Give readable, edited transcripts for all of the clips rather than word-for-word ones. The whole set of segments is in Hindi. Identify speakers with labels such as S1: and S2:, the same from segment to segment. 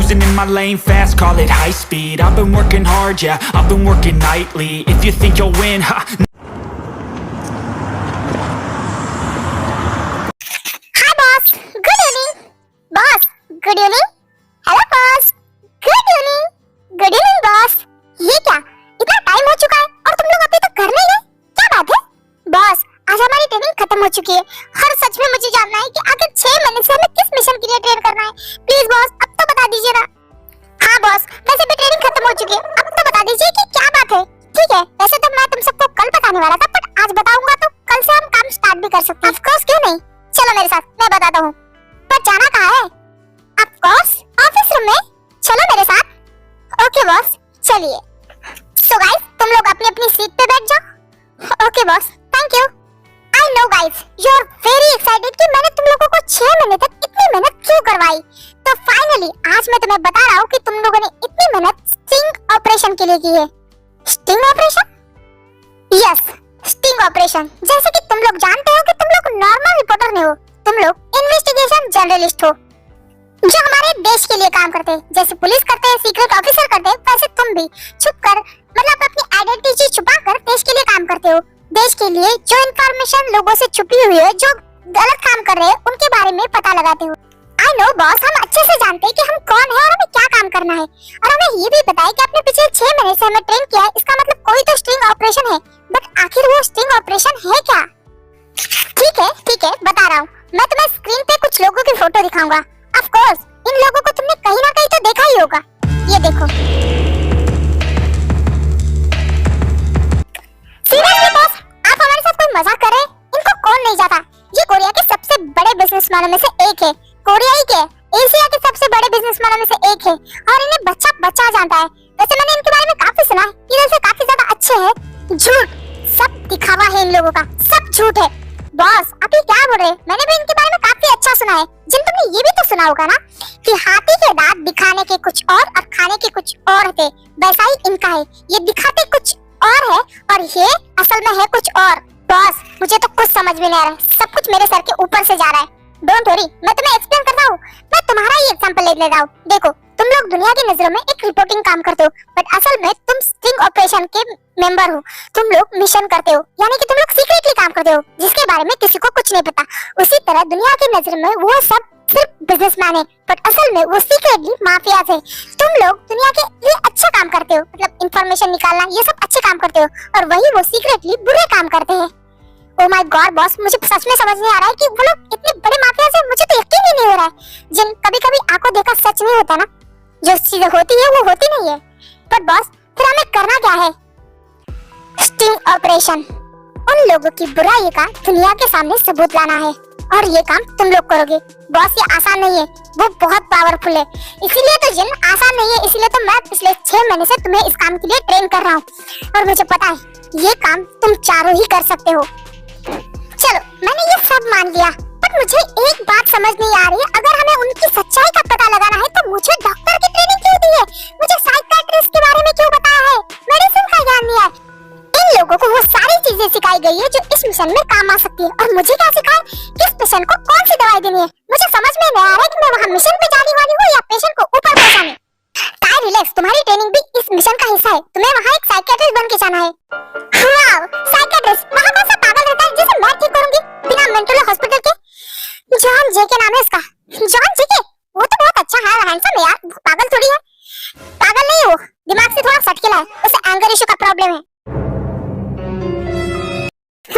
S1: cruising in my lane fast, call it high speed. I've been working hard, yeah, I've been working nightly. If you think you'll win, ha.
S2: Hi boss, good evening. Boss, good evening. Hello boss, good evening. Good evening boss. ये क्या, इतना टाइम हो चुका है और तुम लोग अभी तक घर नहीं गए? क्या बात है? बॉस, आज हमारी ट्रेनिंग खत्म हो चुकी है और सच में मुझे जानना है कि आखिर 6 महीने से हमें किस मिशन के लिए ट्रेन करना है। प्लीज बॉस, अब तो बता दीजिए ना। हाँ बॉस, वैसे भी ट्रेनिंग खत्म हो चुकी है, अब तो बता दीजिए कि क्या बात है। ठीक है, वैसे तो मैं तुम सबको कल बताने वाला था, पर आज बताऊंगा तो कल से हम काम स्टार्ट भी कर सकते हैं। ऑफ कोर्स, क्यों नहीं, चलो मेरे साथ, मैं बताता हूँ। पर जाना कहाँ है? ऑफ कोर्स ऑफिस रूम में, चलो मेरे साथ। ओके बॉस, चलिए। सो गाइस, तुम लोग अपनी अपनी सीट पे बैठ जाओ। Okay boss, thank you. I know guys, you are very excited कि मैंने तुम लोगों को 6 महीने तक इतनी मेहनत क्यों करवाई। तो फाइनली आज मैं तुम्हें बता रहा हूँ कि तुम लोगों ने इतनी मेहनत स्टिंग ऑपरेशन के लिए की है। Sting operation? Yes, sting operation. जैसे कि तुम लोग जानते हो कि तुम लोग नॉर्मल रिपोर्टर नहीं हो, तुम लोग इन्वेस्टिगेशन जर्नलिस्ट हो, जो हमारे देश के लिए काम करते हैं। जैसे पुलिस करते हैं, सीक्रेट ऑफिसर करते हैं, वैसे तुम भी छुप कर, मतलब अपनी आइडेंटिटी छुपा कर देश के लिए काम करते हो। देश के लिए जो इंफॉर्मेशन लोगों से छुपी हुई है, जो गलत काम कर रहे हैं, उनके बारे में पता लगाते हो। आई नो बॉस, हम अच्छे से जानते हैं कि हम कौन है और हमें क्या काम करना है, और हमें ये भी पता है कि आपने पिछले 6 महीने से हमें ट्रेन किया है। इसका मतलब कोई तो स्टिंग ऑपरेशन है, बट आखिर वो स्टिंग ऑपरेशन है क्या? ठीक है, बता रहा हूँ। मैं तुम्हें स्क्रीन पे कुछ लोगों की फोटो दिखाऊंगा। ऑफ कोर्स इन लोगों को तुमने कहीं ना कहीं तो देखा ही होगा। ये देखो। सीरियसली बॉस, आप हमारे साथ कोई मजाक कर रहे हैं? इनको कौन नहीं जाता? ये कोरिया के सबसे बड़े बिजनेसमैनों में से एक है। कोरिया ही के, एशिया के सबसे बड़े बिजनेसमैनों में से एक है, और इन्हें बच्चा जानता है। वैसे मैंने इनके बारे में काफी सुना है, ये वैसे काफी ज्यादा अच्छे हैं। झूठ, सब दिखावा है इन लोगों का, सब झूठ है। बॉस, आप ये क्या बोल रहे हैं? मैंने भी इनके बारे में काफी अच्छा सुना है। जिन तुमने ये भी तो सुना होगा ना कि हाथी के दांत दिखाने के कुछ और खाने के कुछ और होते, वैसा ही इनका है। ये दिखाते कुछ और है और ये असल में है कुछ और। बॉस, मुझे तो कुछ समझ में नहीं आ रहा है, सब कुछ मेरे सर के ऊपर से जा रहा है। डोंट वरी, मैं तुम्हें एक्सप्लेन करता हूँ। मैं तुम्हारा ही एग्जांपल ले लेता हूँ। देखो, तुम लोग दुनिया की नजरों में एक रिपोर्टिंग काम करते हो, बट असल में तुम स्टिंग ऑपरेशन के मेंबर हो। तुम लोग मिशन करते हो, यानी कि तुम लोग सीक्रेटली काम करते हो, जिसके बारे में किसी को कुछ नहीं पता। उसी तरह दुनिया की नजर में वो सब सिर्फ बिजनेसमैन है, बट असल में वो सीक्रेटली माफिया है। तुम लोग दुनिया के लिए अच्छा काम करते हो, मतलब इंफॉर्मेशन निकालना, ये सब अच्छे काम करते हो, और वही वो सीक्रेटली बुरे काम करते हैं। ओ माय गॉड बॉस, मुझे सच में समझ नहीं आ रहा है कि वो लोग इतने बड़े माफिया से, मुझे तो यकीन ही नहीं हो रहा है। जिन कभी-कभी आंखों देखा सच नहीं होता ना, जो चीजें होती है वो होती नहीं है। पर बॉस, फिर हमें करना क्या है? Sting operation. उन लोगों की बुराई का दुनिया के सामने सबूत लाना है, और ये काम तुम लोग करोगे। बॉस, ये आसान नहीं है, वो बहुत पावरफुल है। इसीलिए तो जिन आसान नहीं है, इसीलिए तो मैं पिछले 6 महीने से तुम्हें इस काम के लिए ट्रेन कर रहा हूँ, और मुझे पता है ये काम तुम चारों ही कर सकते हो। चलो, मैंने ये सब मान लिया, पर मुझे एक बात समझ नहीं आ रही है। अगर हमें उनकी सच्चाई का पता लगाना है तो मुझे डॉक्टर की ट्रेनिंग क्यों दी है? मुझे साइकियाट्रिस्ट के बारे में क्यों बताया है? मेडिसिन का ज्ञान नहीं है। इन लोगों को वो सारी चीजें सिखाई गई है जो इस मिशन में काम आ सकती है, और मुझे क्या सिखाए? किस पेशेंट को कौन सी दवाई देनी है? मुझे समझ में नहीं आ रहा है कि मैं वहाँ मिशन पे जाने वाली हूँ या पेशेंट को ऊपर पहुँचाने। टाई रिलैक्स, तुम्हारी ट्रेनिंग भी इस मिशन का हिस्सा है। तुम्हें वहाँ एक साइकियाट्रिस्ट बन के जाना है। वाओ, साइकियाट्रिस्ट, वहाँ कौन सा पागल रहता है जिसे मैं ठीक करूंगी बिना मेंटल हॉस्पिटल के? जॉन जे के नाम है इसका। जॉन जे के? वो तो बहुत अच्छा है, हैंडसम है यार, पागल थोड़ी है। पागल नहीं है वो, दिमाग से थोड़ा सटकेला है, उसे एंगर इशू का प्रॉब्लम है।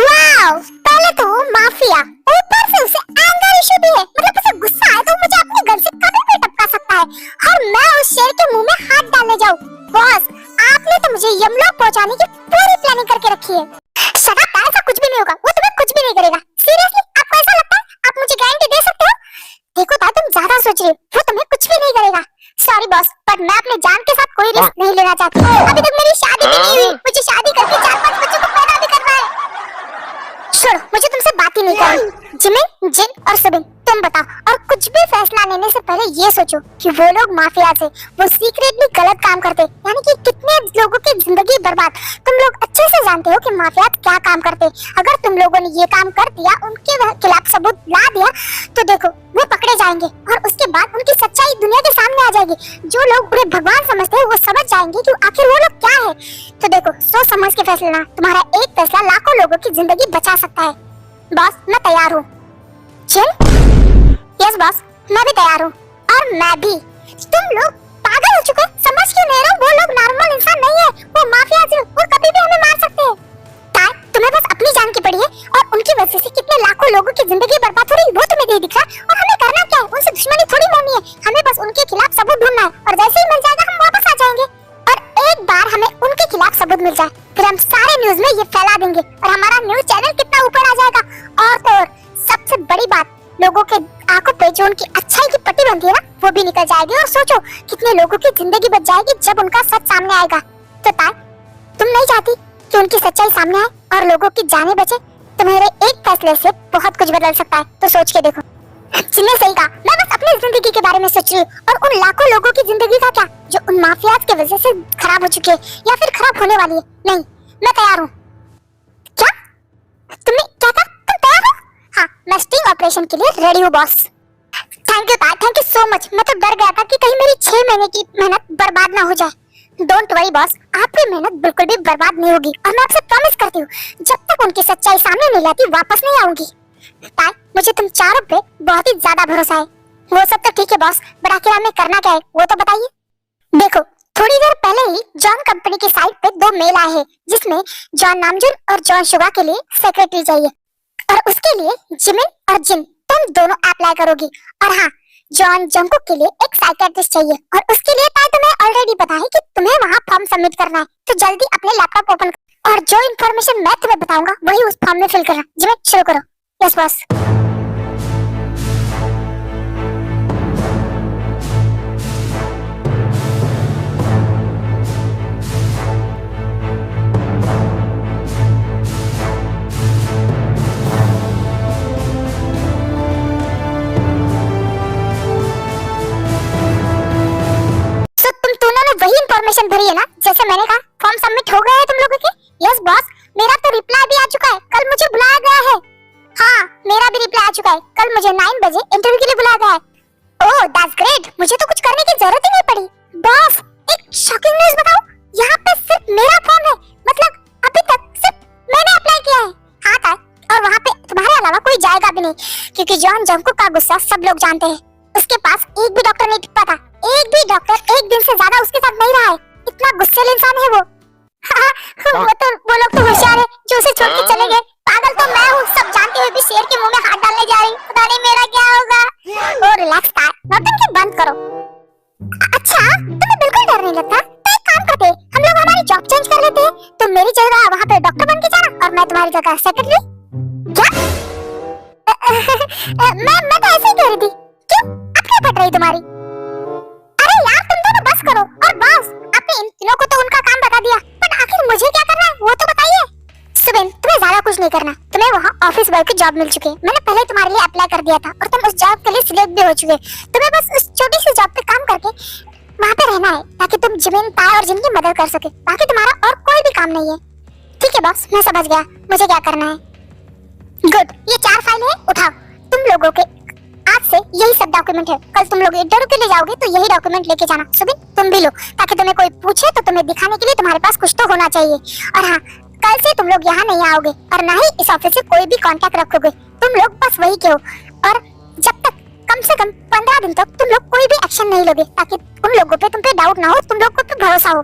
S2: वाओ, पहले तो वो माफिया, ऊपर से उसे एंगर इशू भी है, मतलब उसे गुस्सा आए तो मुझे अपनी गन से कभी भी टपका सकता है, और मैं उस शेर के मुंह में हाथ डालने जाऊं। बॉस, आपने तो मुझे यमलोक पहुंचाने की पूरी प्लानिंग करके रखी है। शट अप, ऐसा कुछ भी नहीं होगा, वो तुम्हें कुछ भी नहीं करेगा। सीरियसली, आपको ऐसा लगता है? आप मुझे गारंटी दे सकते हो? देखो ता, तुम ज्यादा सोच रही हो, वो तुम्हें कुछ भी नहीं करेगा। सॉरी बॉस, पर मैं अपने जान के साथ कोई रिस्क नहीं लेना चाहती। अभी तक मेरी शादी भी नहीं हुई, मुझे शादी करके 4-5 बच्चों को पैदा भी करना है। छोड़ो, मुझे तुमसे बात ही नहीं करनी। जिमिन, जिन और सुबिन, तुम बताओ, और कुछ भी फैसला लेने से पहले ये सोचो कि वो लोग माफिया थे, वो सीक्रेटली गलत काम करते, यानी कि कितने लोगों की जिंदगी बर्बाद। तुम लोग अच्छे से जानते हो कि माफिया क्या काम करते। अगर तुम लोगों ने ये काम कर दिया, उनके खिलाफ सबूत ला दिया, तो देखो वो पकड़े जाएंगे और उसके बाद उनकी सच्चाई दुनिया के सामने आ जाएगी। जो लोग उन्हें भगवान समझते हैं वो समझ जाएंगे कि आखिर वो लोग क्या है। तो देखो सोच समझ के फैसला लेना, तुम्हारा एक फैसला लाखों लोगों की जिंदगी बचा सकता है। बॉस मैं तैयार हूँ। यस बॉस मैं भी तैयार हूँ। और मैं भी। तुम लोग पागल हो चुके, समझ क्यों नहीं रहे? वो लोग नॉर्मल इंसान नहीं है, वो माफिया है, वो कभी भी हमें मार सकते हैं। तार तुम्हें बस अपनी जान की पड़ी है और उनकी वजह से कितने लाखों लोगों की जिंदगी बर्बाद हो रही, वो तुम्हें नहीं दिख रहा। और हमें करना क्या है? उनसे दुश्मनी थोड़ी मोड़नी है, हमें बस उनके खिलाफ सबूत ढूंढना है और जैसे ही मिल जाएगा हम वापस आ जाएंगे। और एक बार हमें उनके खिलाफ सबूत मिल जाए फिर हम सारे न्यूज में ये फैला देंगे और हमारा न्यूज चैनल कितना ऊपर आ जाएगा। और तो और सबसे बड़ी बात, लोगों के आंखों पे जो उनकी अच्छाई की पट्टी बनती है ना, वो भी निकल जाएगी। और सोचो कितने लोगों की जिंदगी बच जाएगी जब उनका सच सामने आएगा। तो तार तुम नहीं चाहती कि उनकी सच्चाई सामने आए और लोगों की जानें बचे? तुम्हारे एक फैसले से बहुत कुछ बदल सकता है, तो सोच के देखो। जिन्हें सही कहा, मैं बस अपनी जिंदगी के बारे में सोच रही हूँ और उन लाखों लोगों की जिंदगी का क्या, जो उन माफियाज की वजह से खराब हो चुकी है या फिर खराब होने वाली है। नहीं मैं तैयार हूँ। क्या तुमने क्या कहा? तुम तैयार हो? हाँ मैं स्टिंग ऑपरेशन के लिए रेडी हूँ बॉस। थैंक यू तार, थैंक यू सो मच। मैं तो डर गया था कि कहीं मेरी 6 महीने की मेहनत बर्बाद ना हो जाए। डोंट वरी बॉस, आपकी मेहनत बिल्कुल भी बर्बाद नहीं होगी और मैं आपसे प्रॉमिस करती हूँ जब तक उनकी सच्चाई सामने नहीं लाती वापस नहीं आऊंगी। तार मुझे तुम चारों पे बहुत ही ज्यादा भरोसा है। वो सब तो ठीक है बॉस, बट आखिर हमें करना क्या है वो तो बताइए। देखो थोड़ी देर पहले ही जॉन कंपनी की साइट पे 2 मेल आए हैं जिसमें जॉन नामजून और जॉन शुगा के लिए सेक्रेटरी चाहिए और उसके लिए जिमिन और जिन तुम दोनों अप्लाई करोगी। और हाँ जॉन जंकुक के लिए एक साइकियाट्रिस्ट चाहिए और उसके लिए तुम्हें ऑलरेडी पता है कि तुम्हें वहाँ फॉर्म सबमिट करना है। तो जल्दी अपने लैपटॉप ओपन कर और जो इन्फॉर्मेशन मैं तुम्हें बताऊंगा वही उस फॉर्म में फिल करना। जिमिन शुरू करो। Yes boss. वही इंफॉर्मेशन भरी है ना जैसे मैंने कहा? फॉर्म सबमिट हो गया है तुम लोगों के? यस बॉस मेरा तो रिप्लाई भी आ चुका है, कल मुझे बुलाया गया है। हाँ मेरा भी रिप्लाई आ चुका है, कल मुझे 9 बजे इंटरव्यू के लिए बुलाया गया है। ओह दैट्स ग्रेट, मुझे तो कुछ करने की जरूरत ही नहीं पड़ी। बॉस एक शॉकिंग न्यूज़ बताऊं, यहाँ पे सिर्फ मेरा फॉर्म है, मतलब अभी तक सिर्फ मैंने अप्लाई किया है। हाँ तार, और वहाँ पे तुम्हारे अलावा कोई जाएगा भी नहीं क्योंकि जॉन जंकुक का गुस्सा सब लोग जानते हैं। उसके पास एक भी डॉक्टर नहीं टिकता था, एक भी डॉक्टर एक दिन से ज्यादा उसके साथ नहीं रहा है, इतना गुस्सैल इंसान है वो। वो लोग तो होशियार है जो उसे छोड़ के चले गए। पागल तो मैं हूँ, सब जानते हुए भी शेर के मुंह में हाथ डालने जा रही, पता नहीं मेरा क्या होगा। ओ रिलैक्स तार, नौटंकी बंद करो। अच्छा तुम्हें बिल्कुल डर नहीं लगता? तो एक काम करते, हम लोग हमारी जॉब चेंज कर लेते हैं। तुम मेरी जगह वहाँ पे डॉक्टर बन के जाना और मैं तुम्हारी जगह सेक्रेटरी। क्या? मैं तो ऐसे ही कह रही थी। क्यों अब क्या पट रही तुम्हारी? अरे यार तुम दोनों बस करो। और बॉस आपने इन तीनों को तो उनका काम बता दिया, पर आखिर मुझे क्या करना है वो तो बताइए। सुबिन तुम्हें ज्यादा कुछ नहीं करना, तुम्हें वहाँ ऑफिस बॉय की जॉब मिल चुकी है। मैंने पहले तुम्हारे लिए अप्लाई कर दिया था और तुम उस जॉब के लिए सिलेक्ट भी हो चुके। तुम्हें बस उस छोटी सी जॉब पे काम करके वहाँ पे रहना है ताकि तुम जिमिन ताई और जिनकी मदद कर सके। बाकी तुम्हारा और कोई भी काम नहीं है। ठीक है बॉस मैं समझ गया, मुझे क्या करना है। गुड, ये 4 फाइल है, उठाओ। तुम लोगों के आज से यही सब डॉक्यूमेंट है, कल तुम लोग इंटरव्यू के लिए जाओगे तो यही डॉक्यूमेंट लेके जाना। सुबिन तुम भी लो ताकि तुम्हें कोई पूछे तो तुम्हें दिखाने के लिए तुम्हारे पास कुछ तो होना चाहिए। और हाँ कल से तुम लोग यहाँ नहीं आओगे और ना ही इस ऑफिस से कोई भी कांटेक्ट रखोगे। तुम लोग बस वही के हो और जब तक कम से कम 15 दिन तक तुम लोग कोई भी एक्शन नहीं लोगे ताकि उन लोगों पे तुम पे डाउट ना हो, तुम लोग को पे भरोसा हो।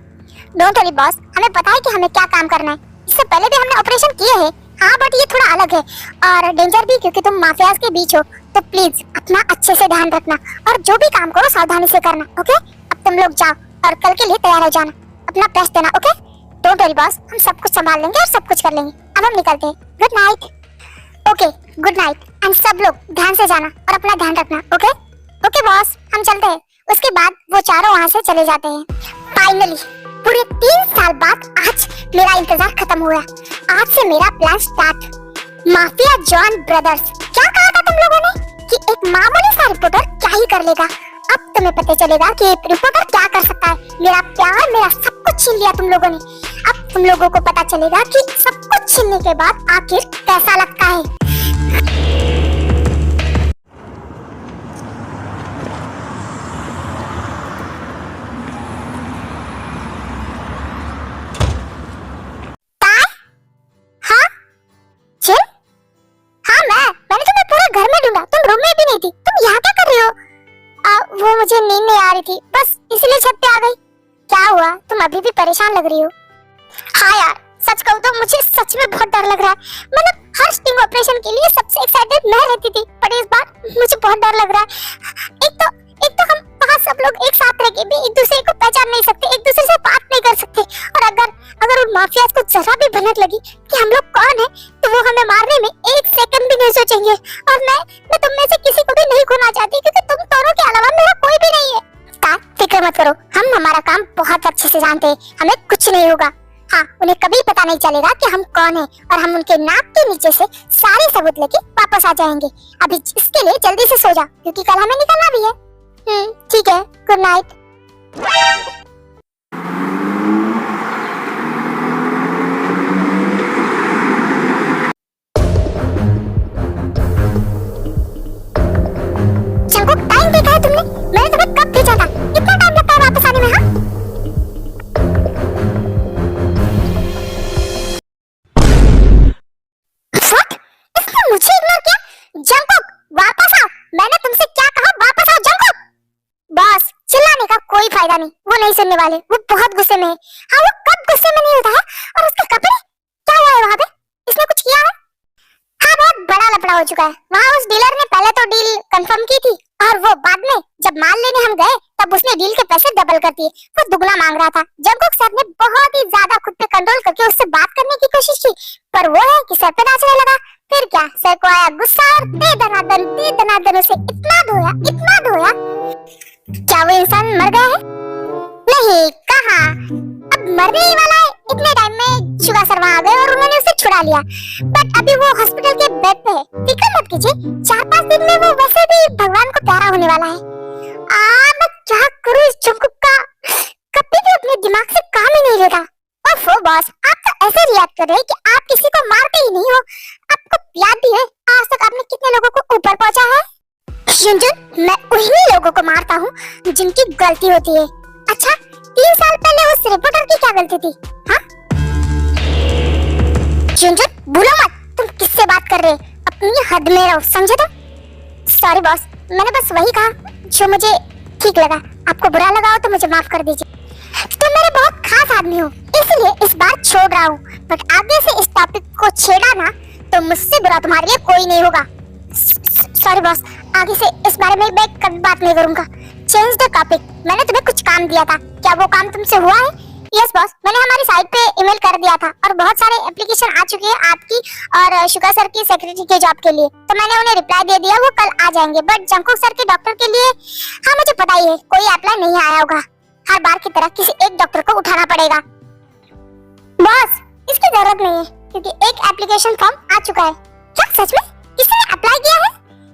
S2: डोंट वरी बॉस, हमें पता है कि हमें क्या काम करना है। इससे पहले भी हमने ऑपरेशन किए हैं। हाँ बट ये थोड़ा अलग है और डेंजर भी क्योंकि तुम माफियाज के बीच हो। तो प्लीज अपना अच्छे से ध्यान रखना और जो भी काम करो सावधानी से करना। ओके अब तुम लोग जाओ और कल के लिए तैयार हो जाना, अपना बेस्ट देना। ओके डोंट वरी बॉस, हम सब कुछ संभाल लेंगे और सब कुछ कर लेंगे। अब हम निकलते हैं। Good night. Okay good night and सब लोग ध्यान से जाना और अपना ध्यान रखना। ओके ओके बॉस हम चलते हैं। उसके बाद वो चारों वहाँ से चले जाते हैं। फाइनली पूरे 3 साल बाद आज मेरा इंतजार खत्म हुआ। आज से मेरा plan start. Mafia John brothers, क्या कहा था तुम लोगों ने? कि एक मामूली सा रिपोर्टर क्या ही कर लेगा। अब तुम्हें पता चलेगा कि एक रिपोर्टर क्या कर सकता है। मेरा प्यार, मेरा सब कुछ छीन लिया तुम लोगों ने। अब तुम लोगों को पता चलेगा कि सब कुछ छीनने के बाद आखिर कैसा लगता है। मैंने तुम्हें पूरे घर में ढूंढा, तुम रूम में भी नहीं थी। तुम यहाँ क्या कर रही हो? वो मुझे नींद नहीं आ रही थी, बस इसलिए छत पे आ गई। क्या हुआ, तुम अभी भी परेशान लग रही हो? हाँ यार, सच कहूँ तो मुझे सच में बहुत डर लग रहा है। मतलब हर स्टिंग ऑपरेशन के लिए सबसे एक्साइटेड मैं रहती थी, पर इस बार मुझे बहुत डर लग रहा है। एक तो हम वहाँ सब लोग एक साथ रह के भी एक दूसरे को पहचान नहीं सकते, एक दूसरे से बात नहीं कर सकते। और अगर उन माफियाज को जरा भी भनक लगी कि हम लोग कौन है, तो वो हमें मारने में एक सेकंड भी नहीं सोचेंगे। और मैं तुम में से किसी को भी नहीं खोना चाहती, क्योंकि तुम दोनों के अलावा मेरा कोई भी नहीं है। फिक्र मत करो, हम हमारा काम बहुत अच्छे से जानते हैं, हमें कुछ नहीं होगा। हाँ, उन्हें कभी पता नहीं चलेगा कि हम कौन हैं, और हम उनके नाक के नीचे से सारे सबूत लेके वापस आ जाएंगे। अभी इसके लिए जल्दी से सो जा, क्योंकि कल हमें निकलना भी है। ठीक है, गुड नाइट। जंकुक, टाइम देखा है तुमने? मैंने तुम्हें कब भेजा था? कितना टाइम लगता है वापस आने में? हाँ, इसने मुझे इग्नोर किया। जंकुक, वापस आओ। मैंने तुमसे क्या कहा? वापस आओ जंकुक। बॉस, चिल्लाने का कोई फायदा नहीं, वो नहीं सुनने वाले। वो बहुत गुस्से में है। हाँ, वो कब गुस्से में नहीं होता है? और उसके कपड़े, क्या हुआ है वहाँ पे? इसने कुछ किया है? हाँ, बहुत बड़ा लफड़ा हो चुका है। वहाँ उस डीलर ने पहले तो डील कंफर्म की थी, और वो बाद में जब माल लेने हम गए तब उसने डील के पैसे डबल कर दिए। वो दुगना मांग रहा था। जंकुक सर ने बहुत ही ज्यादा खुद पे कंट्रोल करके उससे बात करने की कोशिश की, पर वो है कि सर पे नाचने लगा। फिर क्या, सर को आया गुस्सा और दे दनादन उसे इतना धोया। क्या वो इंसान मर गया है? नहीं, कहाँ, अब मरने ही वाला है। इतने टाइम में शुगा सर वहाँ आ गए और उन्होंने उसे छुड़ा लिया, बट अभी वो हॉस्पिटल के बेड पे है। फिक्र मत कीजिए, 4-5 दिन में वो वैसे भी भगवान को प्यारा होने वाला है। मैं क्या करूँ इस जंकुक का? कभी भी अपने दिमाग से काम ही नहीं लेता। ओफो बॉस, आप तो ऐसे रिएक्ट कर रहे हैं कि आप किसी को मारते ही नहीं हो। आपको याद भी है आज तक आपने कितने लोगों को ऊपर पहुंचा है? युनजुन, मैं उन्हीं लोगों को मारता हूँ जिनकी गलती होती है। अच्छा, 3 साल पहले उस रिपोर्टर की क्या गलती थी? हाँ युनजुन, भूलो मत तुम किससे बात कर रहे हैं। अपनी हद में रहो, समझे तुम? सॉरी बॉस, मैंने बस वही कहा जो मुझे ठीक लगा। आपको बुरा लगा हो तो मुझे माफ कर दीजिए। तुम मेरे बहुत खास आदमी हो, इसलिए इस बार छोड़ रहा हूँ, बट आगे से इस टॉपिक को छेड़ा ना तो मुझसे बुरा तुम्हारे लिए कोई नहीं होगा। सॉरी बॉस, आगे से इस बारे में मैं कभी बात नहीं करूंगा। Change the topic. मैंने तुम्हें कुछ काम दिया था, क्या वो काम तुमसे हुआ है? यस बॉस, मैंने हमारी साइट पे ईमेल कर दिया था और बहुत सारे एप्लीकेशन आ चुके हैं आपकी और शुगा सर की सेक्रेटरी के जॉब के लिए, तो मैंने उन्हें रिप्लाई दे दिया, वो कल आ जाएंगे। बट जंकुक सर के डॉक्टर के लिए, हाँ मुझे पता ही है, कोई अप्लाई नहीं आया होगा। हर बार की तरह किसी एक डॉक्टर को उठाना पड़ेगा। बॉस, इसकी जरूरत नहीं है, क्योंकि एक एप्लीकेशन फॉर्म आ चुका है। क्या सच में? किसी ने अप्लाई किया है?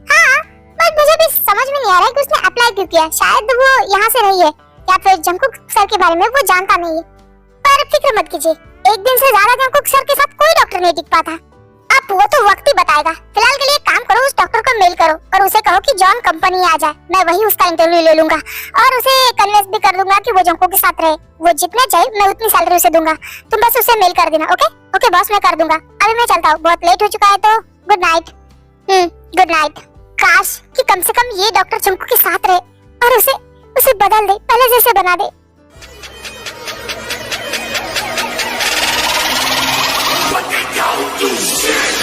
S2: हाँ, बट मुझे भी समझ में नहीं आ रहा है कि उसने अप्लाई क्यों किया। शायद वो यहाँ से नहीं है, या फिर जंकुक सर के बारे में वो जानता नहीं है। पर फिक्र मत कीजिए, एक दिन से ज्यादा जंकुक सर के साथ कोई डॉक्टर नहीं टिक पाता। अब वो तो वक्त ही बताएगा। फिलहाल के लिए काम करो, उस डॉक्टर को मेल करो और उसे कहो कि जॉन कंपनी आ जाए। मैं वही उसका इंटरव्यू ले लूंगा और उसे कन्विंस भी कर दूंगा कि वो जंकुक के साथ रहे। वो जितने चाहिए मैं उतनी सैलरी उसे दूंगा। तुम बस उसे मेल कर देना। ओके ओके बॉस, मैं कर दूंगा। अभी मैं चलता हूँ, बहुत लेट हो चुका है, तो गुड नाइट। Good night. काश कि कम से कम ये डॉक्टर जंकुक के साथ रहे और उसे बदल दे, पहले जैसे बना दे।
S3: What they don't do shit.